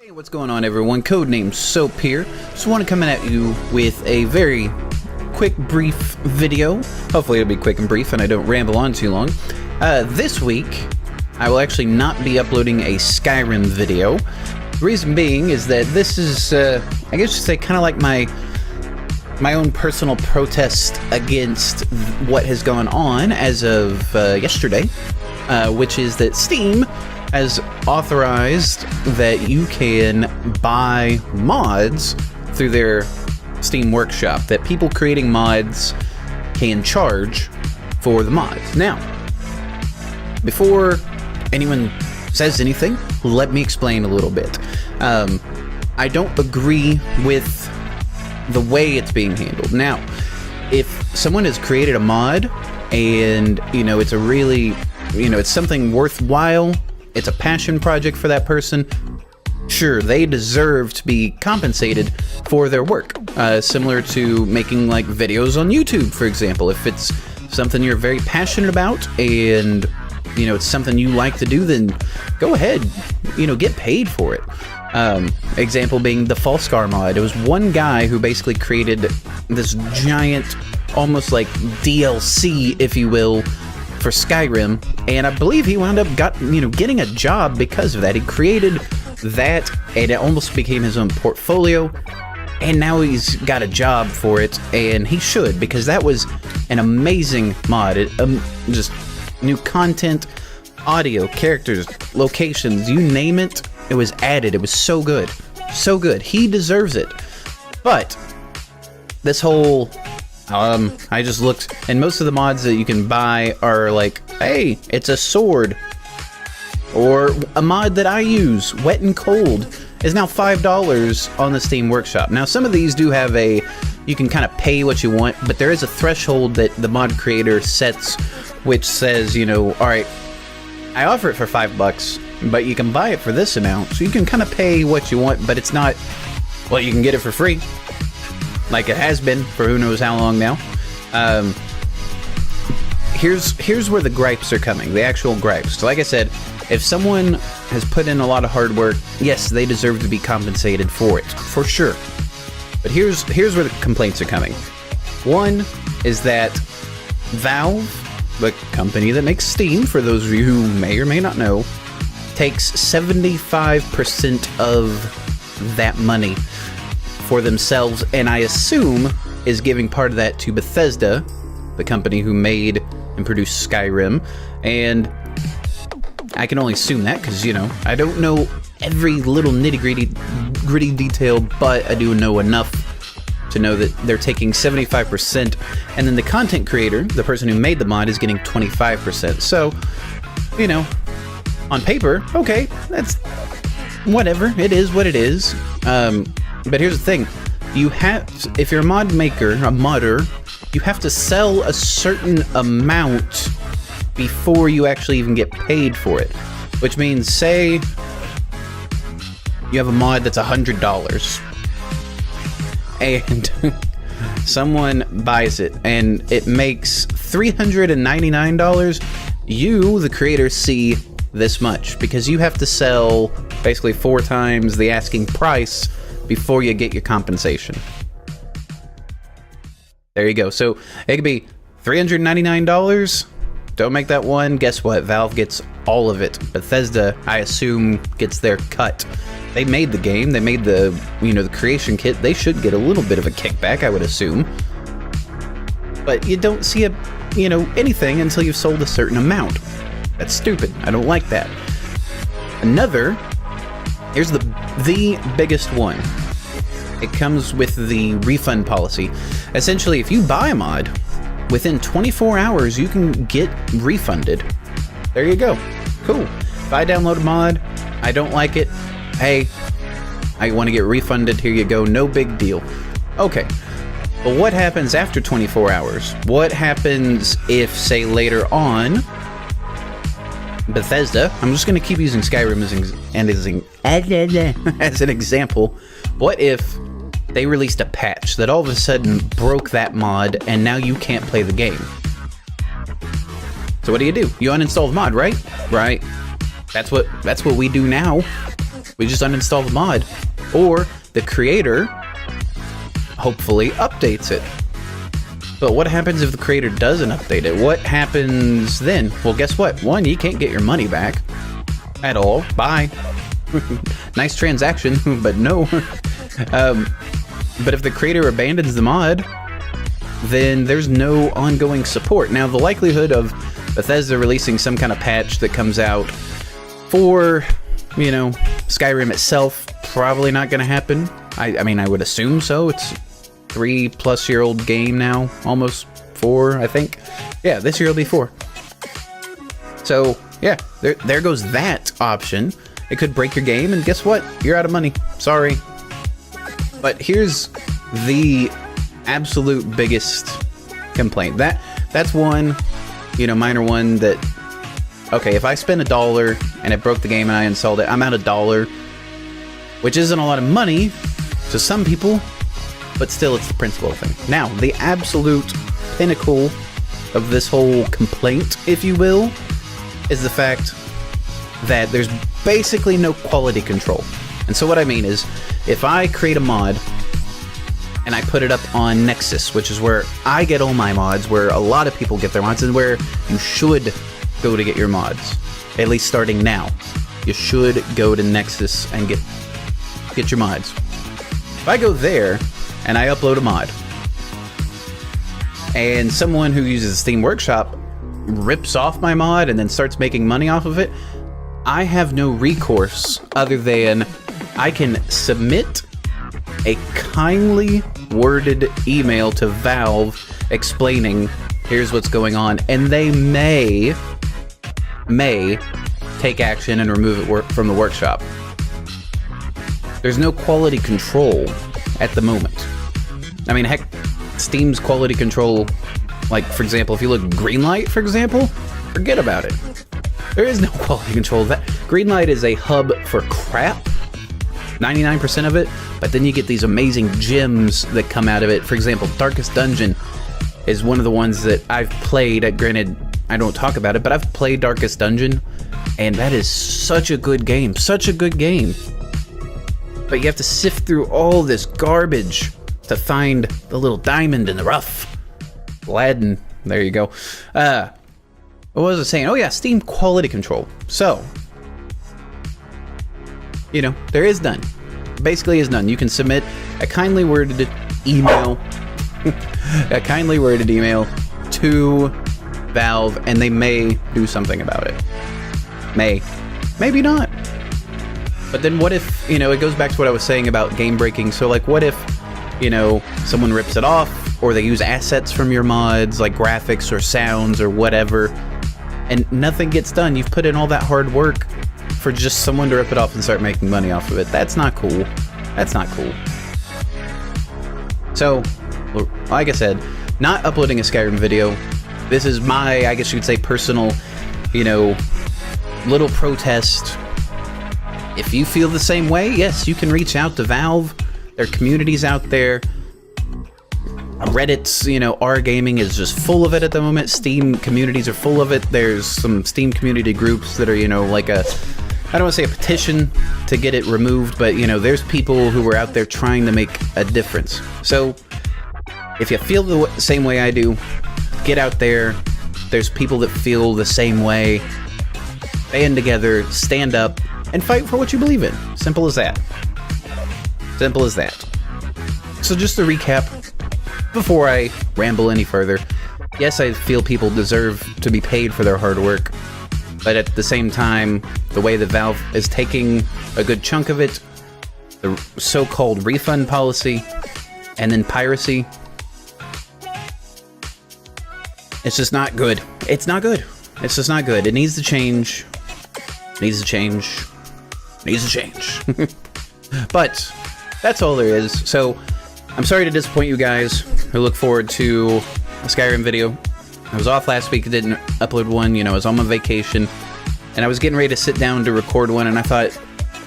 Hey, what's going on everyone? Codename Soap here. Just want to come at you with a very quick, brief video. Hopefully it'll be quick and brief and I don't ramble on too long. This week, I will actually not be uploading a Skyrim video. The reason being is that this is, I guess you could say, kind of like my own personal protest against what has gone on as of yesterday, which is that Steam has authorized that you can buy mods through their Steam Workshop, that people creating mods can charge for the mods. Now, before anyone says anything, let me explain a little bit. I don't agree with the way it's being handled. Now, if someone has created a mod and, it's a really, it's something worthwhile, it's a passion project for that person, sure, they deserve to be compensated for their work. Similar to making like videos on YouTube, for example. If it's something you're very passionate about and it's something you like to do, then go ahead, get paid for it. Example being the False Scar mod. It was one guy who basically created this giant, almost like DLC, if you will, for Skyrim, and I believe he wound up getting a job because of that. He created that, and it almost became his own portfolio, and now he's got a job for it, and he should, because that was an amazing mod. It, just new content, audio, characters, locations, you name it, it was added. It was so good. So good. He deserves it. But this whole I just looked, and most of the mods that you can buy are like, hey, it's a sword. Or a mod that I use, Wet and Cold, is now $5 on the Steam Workshop. Now, some of these do have you can kind of pay what you want, but there is a threshold that the mod creator sets, which says, alright, I offer it for $5, but you can buy it for this amount, so you can kind of pay what you want, but it's not, well, you can get it for free. Like it has been for who knows how long now. Here's where the gripes are coming, the actual gripes. So like I said, if someone has put in a lot of hard work, yes, they deserve to be compensated for it, for sure. But here's where the complaints are coming. One is that Valve, the company that makes Steam, for those of you who may or may not know, takes 75% of that money for themselves, and I assume is giving part of that to Bethesda, the company who made and produced Skyrim. And I can only assume that because, I don't know every little nitty-gritty detail, but I do know enough to know that they're taking 75%, and then the content creator, the person who made the mod, is getting 25%. So, on paper, okay, that's whatever. It is what it is. But here's the thing, if you're a mod maker, a modder, you have to sell a certain amount before you actually even get paid for it. Which means, say, you have a mod that's $100, and someone buys it, and it makes $399, you, the creator, see this much, because you have to sell basically 4 times the asking price before you get your compensation. There you go. So it could be $399. Don't make that one. Guess what? Valve gets all of it. Bethesda, I assume, gets their cut. They made the game. They made the, the creation kit. They should get a little bit of a kickback, I would assume. But you don't see anything until you've sold a certain amount. That's stupid. I don't like that. Here's the biggest one. It comes with the refund policy. Essentially, if you buy a mod, within 24 hours, you can get refunded. There you go. Cool. If I download a mod, I don't like it, hey, I want to get refunded, here you go, no big deal. Okay. But what happens after 24 hours? What happens if, say, later on, Bethesda, I'm just going to keep using Skyrim as an example. What if they released a patch that all of a sudden broke that mod and now you can't play the game? So what do? You uninstall the mod, right? Right. That's what we do now. We just uninstall the mod. Or the creator, hopefully, updates it. But what happens if the creator doesn't update it? What happens then? Well, guess what? One, you can't get your money back at all. Bye. Nice transaction, but no. But if the creator abandons the mod, then there's no ongoing support. Now, the likelihood of Bethesda releasing some kind of patch that comes out for, you know, Skyrim itself, probably not going to happen. I mean, I would assume so. It's 3+ year-old game now, almost 4, I think. Yeah, this year will be 4. So, yeah, there goes that option. It could break your game, and guess what? You're out of money. Sorry. But here's the absolute biggest complaint. That's one, you know, minor one that, okay, if I spend $1 and it broke the game and I installed it, I'm out $1, which isn't a lot of money to some people, but still it's the principle thing. Now, the absolute pinnacle of this whole complaint, if you will, is the fact that there's basically no quality control. And so what I mean is, if I create a mod and I put it up on Nexus, which is where I get all my mods, where a lot of people get their mods, and where you should go to get your mods, at least starting now. You should go to Nexus and get your mods. If I go there and I upload a mod, and someone who uses Steam Workshop rips off my mod and then starts making money off of it, I have no recourse other than I can submit a kindly worded email to Valve explaining, here's what's going on, and they may take action and remove it from the workshop. There's no quality control at the moment. I mean, heck, Steam's quality control, like, for example, if you look Greenlight, for example, forget about it. There is no quality control of that. Greenlight is a hub for crap, 99% of it, but then you get these amazing gems that come out of it. For example, Darkest Dungeon is one of the ones that I've played. Granted, I don't talk about it, but I've played Darkest Dungeon, and that is such a good game. Such a good game. But you have to sift through all this garbage to find the little diamond in the rough. Aladdin. There you go. What was I saying? Oh yeah, Steam quality control. So, you know, there is none. Basically is none. You can submit a kindly worded email, to Valve, and they may do something about it. Maybe not. But then what if, you know, it goes back to what I was saying about game breaking. So like, what if, you know, someone rips it off, or they use assets from your mods, like graphics or sounds or whatever, and nothing gets done? You've put in all that hard work for just someone to rip it off and start making money off of it. That's not cool. That's not cool. So, like I said, not uploading a Skyrim video. This is my, I guess you could say, personal, you know, little protest. If you feel the same way, yes, you can reach out to Valve. There are communities out there. Reddit's, you know, R Gaming is just full of it at the moment. Steam communities are full of it. There's some Steam community groups that are, you know, like a, I don't want to say a petition to get it removed, but, you know, there's people who are out there trying to make a difference. So, if you feel the same way I do, get out there. There's people that feel the same way. Band together, stand up, and fight for what you believe in. Simple as that. Simple as that. So just to recap, before I ramble any further, yes, I feel people deserve to be paid for their hard work, but at the same time, the way that Valve is taking a good chunk of it, the so-called refund policy, and then piracy, it's just not good. It's not good. It's just not good. It needs to change. Needs to change. Needs to change. But that's all there is. So I'm sorry to disappoint you guys. I look forward to a Skyrim video. I was off last week, didn't upload one. You know, I was on my vacation, and I was getting ready to sit down to record one, and I thought,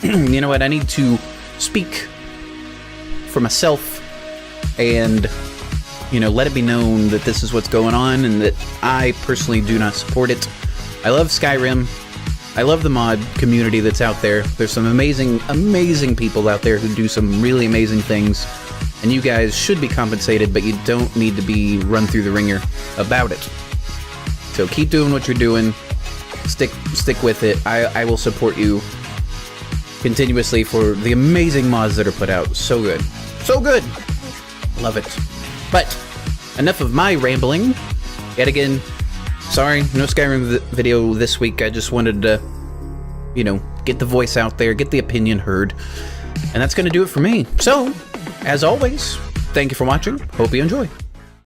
you know what, I need to speak for myself and, you know, let it be known that this is what's going on and that I personally do not support it. I love Skyrim. I love the mod community that's out there. There's some amazing, amazing people out there who do some really amazing things. And you guys should be compensated, but you don't need to be run through the ringer about it. So keep doing what you're doing. Stick with it. I will support you continuously for the amazing mods that are put out. So good. So good! Love it. But enough of my rambling. Yet again, sorry, no Skyrim video this week. I just wanted to, you know, get the voice out there, get the opinion heard. And that's going to do it for me. So, as always, thank you for watching. Hope you enjoy.